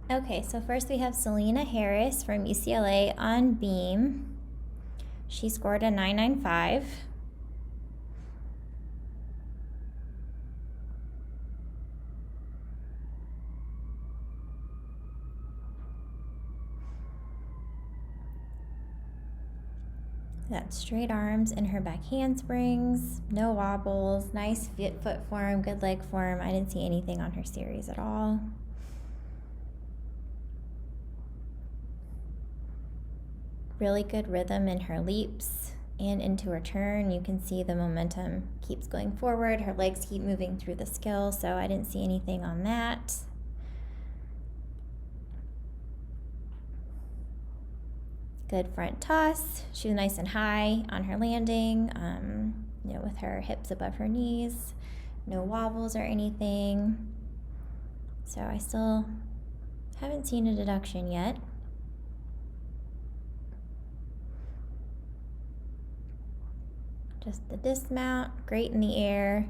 Okay, so first we have Selena Harris from UCLA on beam. She scored a 995. Got straight arms in her back handsprings, no wobbles, nice foot form, good leg form. I didn't see anything on her series at all. Really good rhythm in her leaps and into her turn. You can see the momentum keeps going forward. Her legs keep moving through the skill, so I didn't see anything on that. Good front toss. She was nice and high on her landing, with her hips above her knees. No wobbles or anything. So I still haven't seen a deduction yet. Just the dismount, great in the air,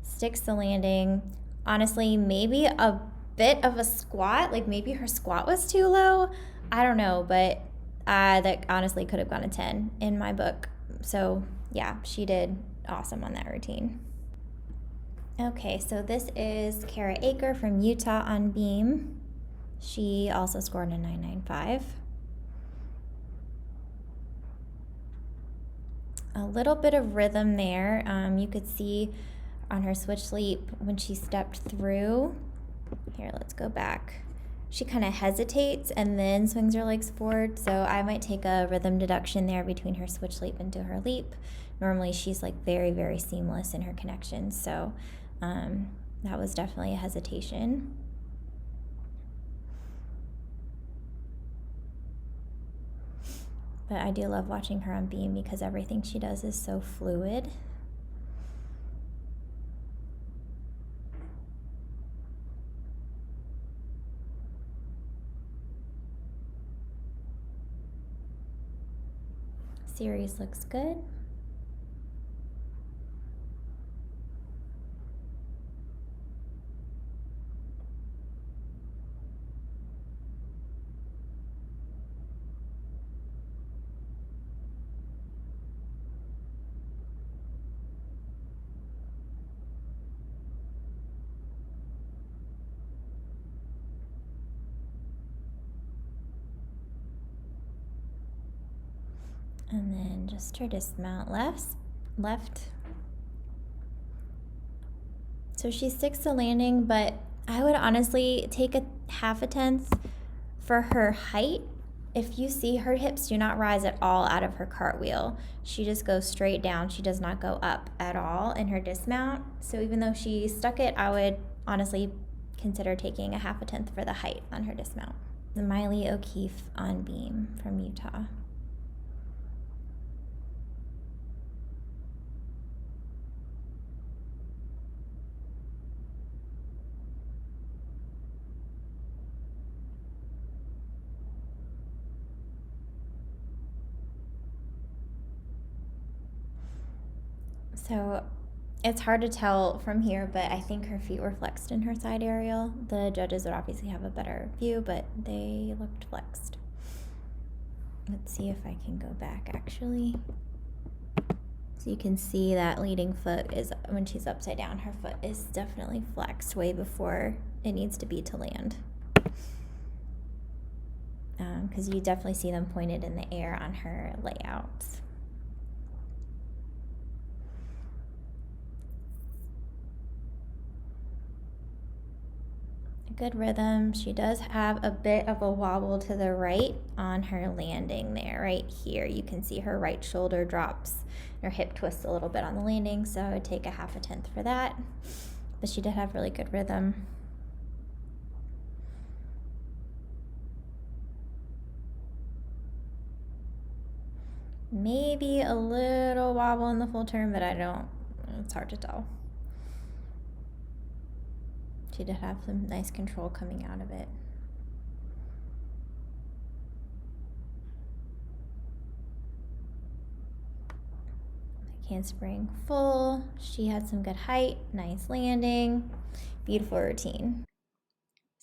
sticks the landing. Honestly, maybe a bit of a squat, like maybe her squat was too low. I don't know, but that honestly could have gone a 10 in my book. So yeah, she did awesome on that routine. Okay, so this is Kara Eaker from Utah on beam. She also scored a 995. A little bit of rhythm there. You could see on her switch leap when she stepped through. Here, let's go back. She kind of hesitates and then swings her legs forward. So I might take a rhythm deduction there between her switch leap into her leap. Normally she's like very, very seamless in her connections. So that was definitely a hesitation. But I do love watching her on beam because everything she does is so fluid. Series looks good. And then just her dismount left. So she sticks the landing, but I would honestly take a half a tenth for her height. If you see, her hips do not rise at all out of her cartwheel. She just goes straight down. She does not go up at all in her dismount. So even though she stuck it, I would honestly consider taking a half a tenth for the height on her dismount. The Maile O'Keefe on beam from Utah. So it's hard to tell from here, but I think her feet were flexed in her side aerial. The judges would obviously have a better view, but they looked flexed. Let's see if I can go back actually. So you can see that leading foot is, when she's upside down, her foot is definitely flexed way before it needs to be to land. Because you definitely see them pointed in the air on her layouts. Good rhythm. She does have a bit of a wobble to the right on her landing there. Right here, you can see her right shoulder drops. Her hip twists a little bit on the landing, so I would take a half a tenth for that. But she did have really good rhythm. Maybe a little wobble in the full turn, but it's hard to tell. She did have some nice control coming out of it. Handspring full. She had some good height, nice landing, beautiful routine.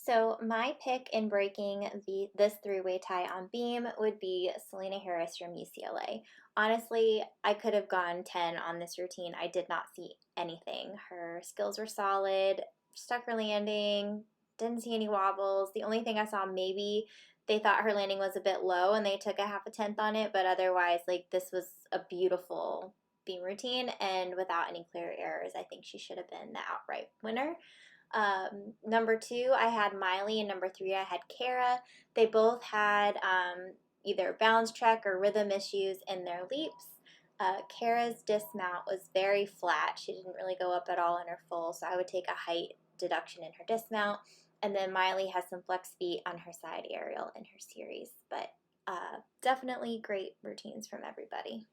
So my pick in breaking this three-way tie on beam would be Selena Harris from UCLA. Honestly, I could have gone 10 on this routine. I did not see anything. Her skills were solid, stuck her landing, didn't see any wobbles. The only thing I saw, maybe they thought her landing was a bit low and they took a half a tenth on it, but otherwise, like, this was a beautiful beam routine, and without any clear errors, I think she should have been the outright winner. Number two, I had Maile, and number three, I had Kara. They both had either bounce check or rhythm issues in their leaps. Kara's dismount was very flat. She didn't really go up at all in her full, so I would take a height deduction in her dismount. And then Maile has some flex feet on her side aerial in her series, but definitely great routines from everybody.